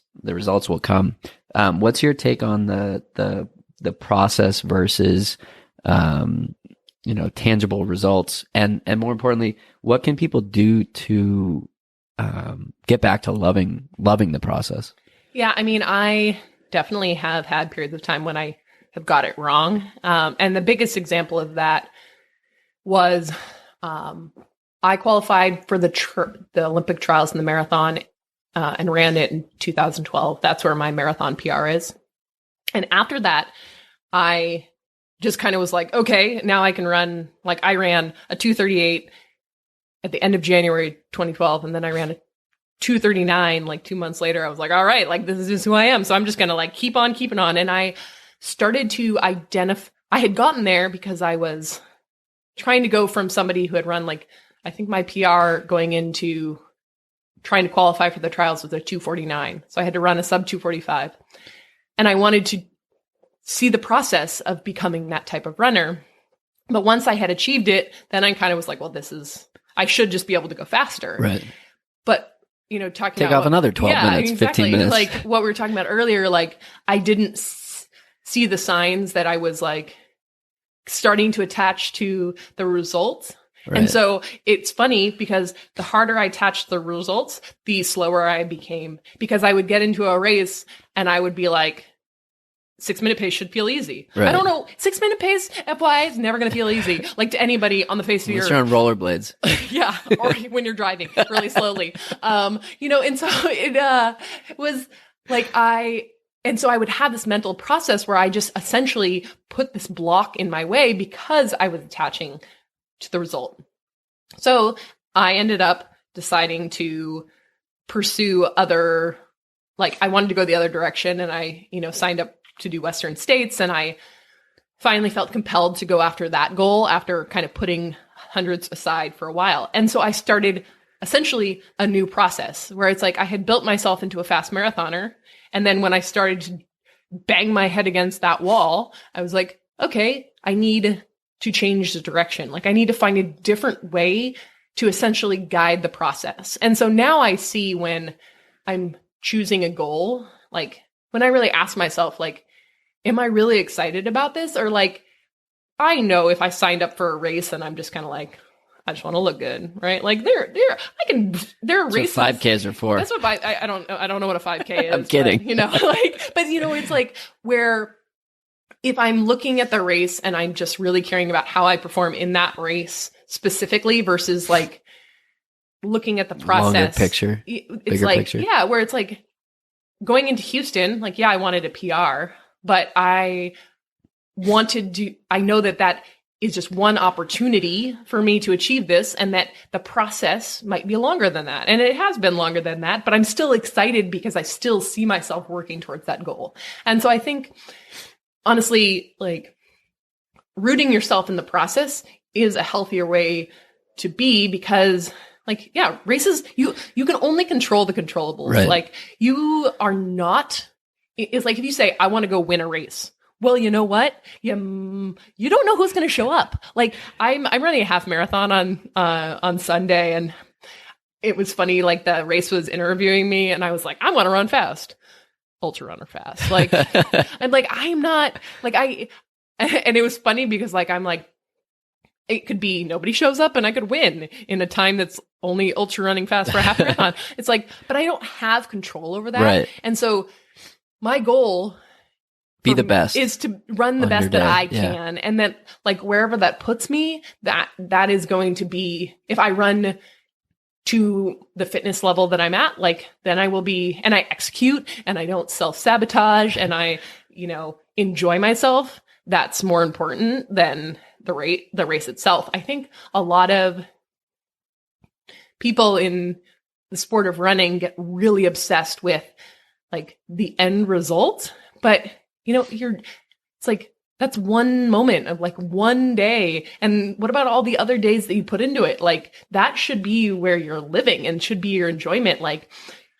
Speaker 1: will come. What's your take on the process versus, tangible results? And more importantly, what can people do to, get back to loving the process?
Speaker 2: Yeah. I mean, I definitely have had periods of time when I have got it wrong. And the biggest example of that was, I qualified for the Olympic trials in the marathon, and ran it in 2012. That's where my marathon PR is. And after that, I just kind of was like, okay, now I can run. Like I ran a 2:38 at the end of January 2012, and then I ran a 2:39 like 2 months later. I was like, all right, like this is just who I am. So I'm just going to like keep on keeping on. And I started to identify, I had gotten there because I was trying to go from somebody who had run like, I think my PR going into trying to qualify for the trials was a 2:49. So I had to run a sub 2:45. And I wanted to see the process of becoming that type of runner. But once I had achieved it, then I kind of was like, well, I should just be able to go faster.
Speaker 1: Right.
Speaker 2: But, talking
Speaker 1: Take
Speaker 2: about
Speaker 1: off another 12 minutes,
Speaker 2: exactly.
Speaker 1: 15 minutes.
Speaker 2: Like what we were talking about earlier, like I didn't see the signs that I was like starting to attach to the results. Right. And so it's funny because the harder I attached the results, the slower I became, because I would get into a race and I would be like, 6-minute pace should feel easy. Right. I don't know. 6-minute pace, FYI, is never going to feel easy. Like to anybody on the face of the earth.
Speaker 1: Unless you're on rollerblades.
Speaker 2: Yeah. Or when you're driving really slowly. And so it was like and so I would have this mental process where I just essentially put this block in my way because I was attaching to the result. So I ended up deciding to pursue I wanted to go the other direction, and I, signed up to do Western States, and I finally felt compelled to go after that goal after kind of putting hundreds aside for a while. And so I started essentially a new process where it's like I had built myself into a fast marathoner. And then when I started to bang my head against that wall, I was like, okay, I need to change the direction. Like I need to find a different way to essentially guide the process. And so now I see when I'm choosing a goal, like when I really ask myself, like, am I really excited about this? Or like, I know if I signed up for a race and I'm just kind of like, I just want to look good, right? Like there are races.
Speaker 1: What 5Ks are for.
Speaker 2: That's what I don't know what a 5K is.
Speaker 1: I'm kidding.
Speaker 2: But it's like where if I'm looking at the race and I'm just really caring about how I perform in that race specifically versus like looking at the process. Longer
Speaker 1: picture.
Speaker 2: It's like, picture. Yeah, where it's like going into Houston, like, yeah, I wanted a PR, but I know that is just one opportunity for me to achieve this, and that the process might be longer than that. And it has been longer than that, but I'm still excited because I still see myself working towards that goal. And so I think, honestly, like rooting yourself in the process is a healthier way to be, because like, yeah, races, you can only control the controllables. Right. Like you are not, it's like if you say, I want to go win a race. Well, you know what? You don't know who's going to show up. Like I'm running a half marathon on Sunday, and it was funny. Like the race was interviewing me, and I was like, I want to run fast, ultra runner fast. Like, I'm like, I'm not like and it was funny because like, I'm like, it could be nobody shows up and I could win in a time that's only ultra running fast for a half marathon. It's like, but I don't have control over that. Right. And so my goal
Speaker 1: be the best
Speaker 2: is to run the best that I can. Yeah. And that like wherever that puts me, that is going to be, if I run to the fitness level that I'm at, like then I will be, and I execute and I don't self-sabotage and I, enjoy myself. That's more important than the race itself. I think a lot of people in the sport of running get really obsessed with like the end result, but it's like, that's one moment of like one day. And what about all the other days that you put into it? Like that should be where you're living and should be your enjoyment. Like,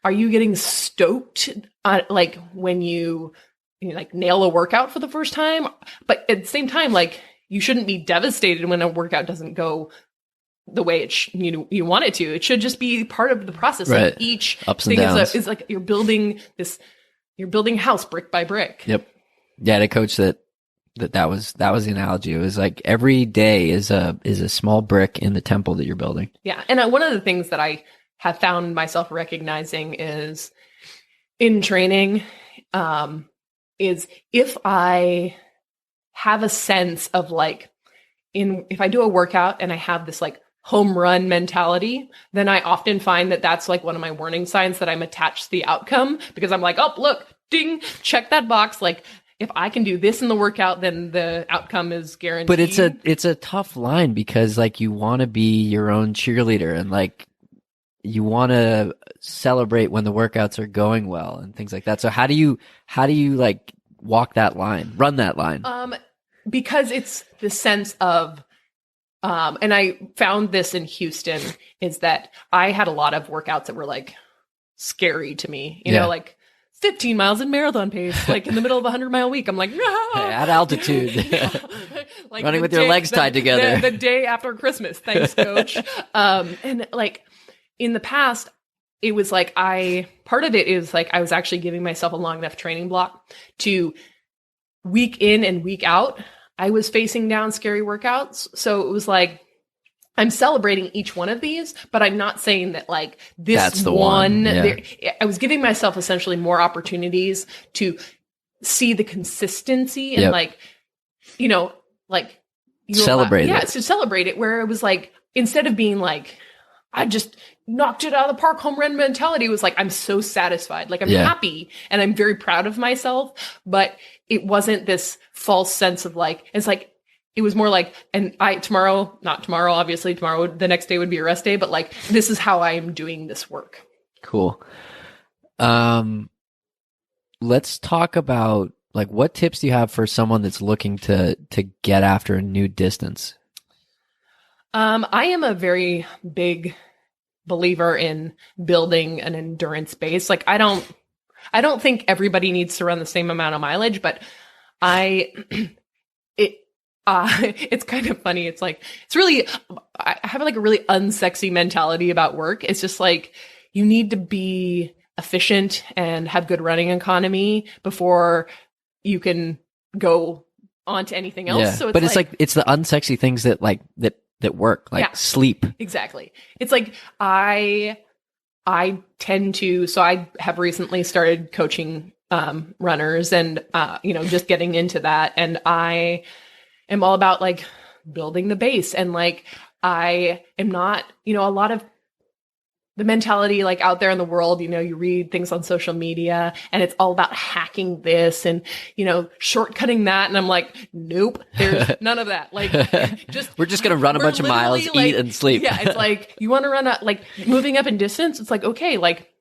Speaker 2: are you getting stoked like when you like nail a workout for the first time? But at the same time, like you shouldn't be devastated when a workout doesn't go the way you want it to. It should just be part of the process.
Speaker 1: Right.
Speaker 2: Like each
Speaker 1: ups and
Speaker 2: thing
Speaker 1: downs.
Speaker 2: is like you're building a house brick by brick.
Speaker 1: Yep. Yeah, the coach that was the analogy. It was like every day is a small brick in the temple that you're building.
Speaker 2: Yeah. And one of the things that I have found myself recognizing is in training, is if I have a sense of like, if I do a workout and I have this like home run mentality, then I often find that that's like one of my warning signs that I'm attached to the outcome, because I'm like, oh, look, ding, check that box. Like, if I can do this in the workout, then the outcome is guaranteed.
Speaker 1: But it's a tough line, because like you want to be your own cheerleader and like you want to celebrate when the workouts are going well and things like that. So how do you like walk that line, run that line?
Speaker 2: Because it's the sense of, and I found this in Houston, is that I had a lot of workouts that were like scary to me, you know, like 15 miles in marathon pace, like in the middle of a 100-mile week. I'm like, no.
Speaker 1: At altitude. Like running with your legs tied together.
Speaker 2: The day after Christmas. Thanks, coach. And like in the past, it was like part of it is like I was actually giving myself a long enough training block to week in and week out, I was facing down scary workouts. So it was like, I'm celebrating each one of these, but I'm not saying that like this
Speaker 1: that's the one. Yeah.
Speaker 2: I was giving myself essentially more opportunities to see the consistency and like
Speaker 1: celebrate it.
Speaker 2: To celebrate it, where it was like, instead of being like, I just knocked it out of the park, home run mentality, was like, I'm so satisfied. Like I'm happy and I'm very proud of myself, but it wasn't this false sense of like, it's like, it was more like, and not tomorrow, obviously tomorrow, the next day would be a rest day, but like, this is how I am doing this work.
Speaker 1: Cool. Let's talk about like, what tips do you have for someone that's looking to get after a new distance?
Speaker 2: I am a very big believer in building an endurance base. Like I don't think everybody needs to run the same amount of mileage, but it's kind of funny. It's like, I have like a really unsexy mentality about work. It's just like, you need to be efficient and have good running economy before you can go on to anything else.
Speaker 1: Yeah.
Speaker 2: So
Speaker 1: it's like, it's the unsexy things that work, like sleep.
Speaker 2: Exactly. It's like, I tend to, so I have recently started coaching, runners and, just getting into that. And I am all about like building the base. And like, I am not, a lot of the mentality like out there in the world, you read things on social media and it's all about hacking this and, shortcutting that. And I'm like, nope, there's none of that. Like
Speaker 1: we're just going to run a bunch of miles, eat and sleep.
Speaker 2: Yeah. It's like, you want to run like moving up in distance. It's like, okay, like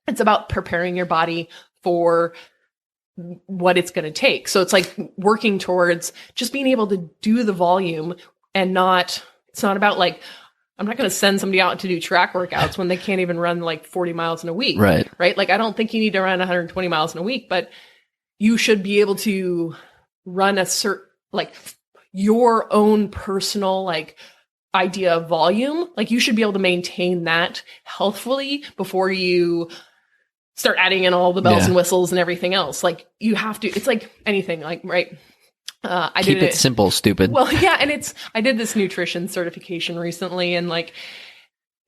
Speaker 2: it's about preparing your body for what it's going to take. So it's like working towards just being able to do the volume and it's not about like, I'm not going to send somebody out to do track workouts when they can't even run like 40 miles in a week.
Speaker 1: Right.
Speaker 2: Right. Like, I don't think you need to run 120 miles in a week, but you should be able to run a certain, like your own personal, like idea of volume. Like you should be able to maintain that healthfully before you start adding in all the bells and whistles and everything else. Like you have to, it's like anything, like, right. I
Speaker 1: keep it simple, stupid.
Speaker 2: Well, yeah. And I did this nutrition certification recently and like,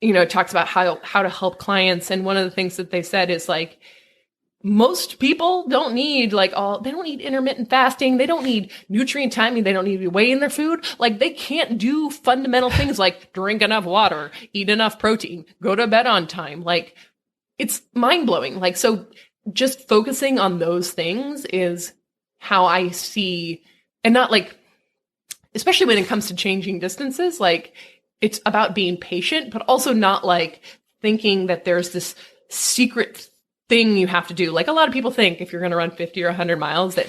Speaker 2: it talks about how to help clients. And one of the things that they said is like, most people don't need they don't need intermittent fasting. They don't need nutrient timing. They don't need to be weighing their food. Like they can't do fundamental things like drink enough water, eat enough protein, go to bed on time. Like it's mind blowing. Like, so just focusing on those things is how I see, and not like, especially when it comes to changing distances, like it's about being patient, but also not like thinking that there's this secret thing you have to do. Like a lot of people think if you're going to run 50 or 100 miles that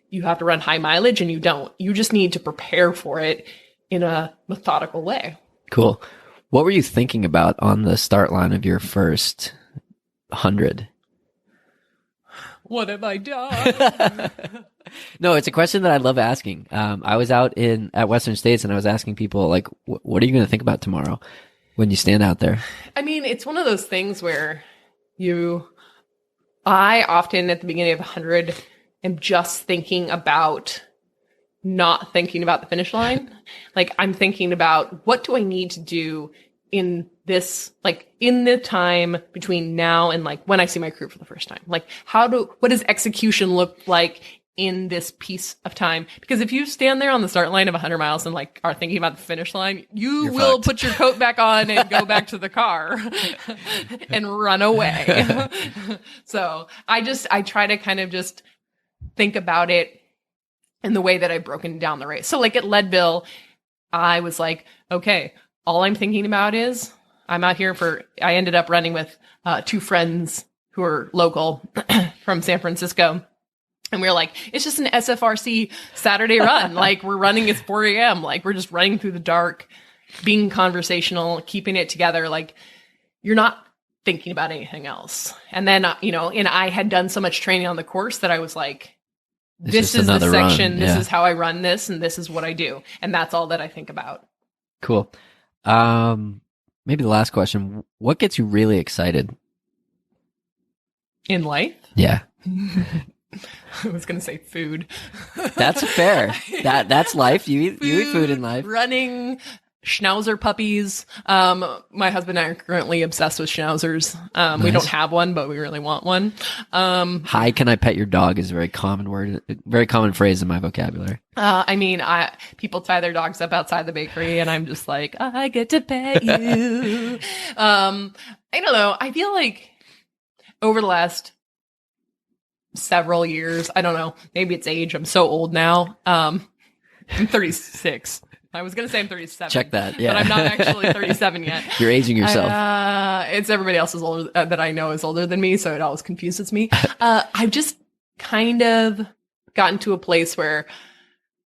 Speaker 2: you have to run high mileage, and you don't. You just need to prepare for it in a methodical way.
Speaker 1: Cool. What were you thinking about on the start line of your first 100?
Speaker 2: What have I done?
Speaker 1: No, it's a question that I love asking. I was out at Western States and I was asking people like, what are you going to think about tomorrow when you stand out there?
Speaker 2: I mean, it's one of those things where I often at the beginning of 100 am just thinking about not thinking about the finish line. Like I'm thinking about what do I need to do in this, like in the time between now and like when I see my crew for the first time. Like what does execution look like in this piece of time? Because if you stand there on the start line of 100 miles and like are thinking about the finish line, You're will fucked. Put your coat back on and go back to the car and run away. So I try to kind of just think about it in the way that I've broken down the race. So like at Leadville, I was like, okay, all I'm thinking about is I'm out here I ended up running with 2 friends who are local from San Francisco. And we were like, it's just an SFRC Saturday run. Like we're running at 4 a.m. Like we're just running through the dark, being conversational, keeping it together. Like you're not thinking about anything else. And then, and I had done so much training on the course that I was like, this is the section. Run. Yeah. This is how I run this. And this is what I do. And that's all that I think about.
Speaker 1: Cool. Maybe the last question. What gets you really excited?
Speaker 2: In life?
Speaker 1: Yeah.
Speaker 2: I was going to say food.
Speaker 1: That's fair. That's life. You eat food in life.
Speaker 2: Running, Schnauzer puppies. My husband and I are currently obsessed with Schnauzers. Nice. We don't have one, but we really want one.
Speaker 1: Hi, can I pet your dog is a very common word, very common phrase in my vocabulary.
Speaker 2: People tie their dogs up outside the bakery and I'm just like, I get to pet you. I don't know. I feel like over the last several years, I don't know, maybe it's age. I'm so old now. I'm 36. I was going to say I'm 37.
Speaker 1: Check that. Yeah.
Speaker 2: But I'm not actually 37 yet.
Speaker 1: You're aging yourself.
Speaker 2: It's everybody else is older that I know is older than me. So it always confuses me. I've just kind of gotten to a place where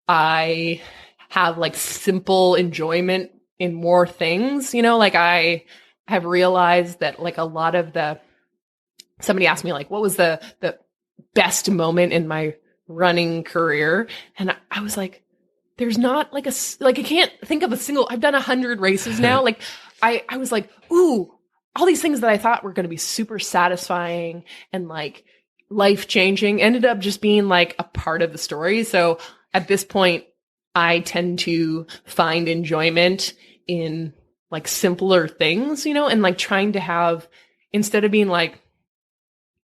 Speaker 2: I have like simple enjoyment in more things, like I have realized that like a lot of somebody asked me like, what was the best moment in my running career? And I was like, there's not like I can't think of a single, I've done 100 races now. Like I was like, ooh, all these things that I thought were going to be super satisfying and like life changing ended up just being like a part of the story. So at this point, I tend to find enjoyment in like simpler things, and like trying to have, instead of being like,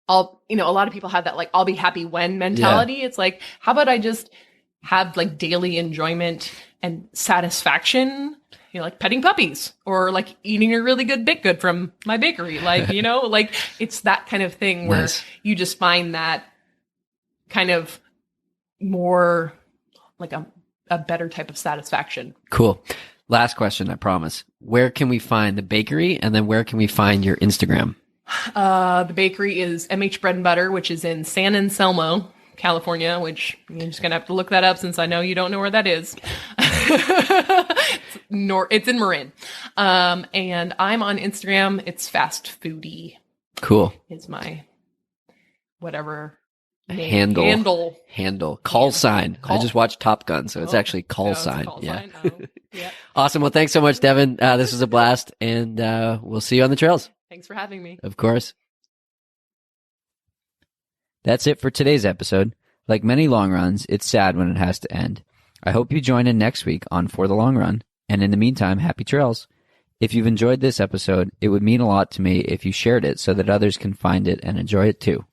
Speaker 2: a lot of people have that like, I'll be happy when mentality. Yeah. It's like, how about I just have like daily enjoyment and satisfaction, like petting puppies or like eating a really good baked good from my bakery. Like, like it's that kind of thing where nice. You just find that kind of more like a better type of satisfaction.
Speaker 1: Cool. Last question, I promise. Where can we find the bakery and then where can we find your Instagram?
Speaker 2: The bakery is MH Bread and Butter, which is in San Anselmo, California, which you're just going to have to look that up since I know you don't know where that is. It's in Marin. And I'm on Instagram. It's Fast Foodie.
Speaker 1: Cool.
Speaker 2: Is my whatever
Speaker 1: handle. Call sign. I just watched Top Gun, so it's actually call sign. Yeah. Yeah. Awesome. Well, thanks so much, Devon. This was a blast, and we'll see you on the trails.
Speaker 2: Thanks for having me.
Speaker 1: Of course. That's it for today's episode. Like many long runs, it's sad when it has to end. I hope you join in next week on For the Long Run. And in the meantime, happy trails. If you've enjoyed this episode, it would mean a lot to me if you shared it so that others can find it and enjoy it too.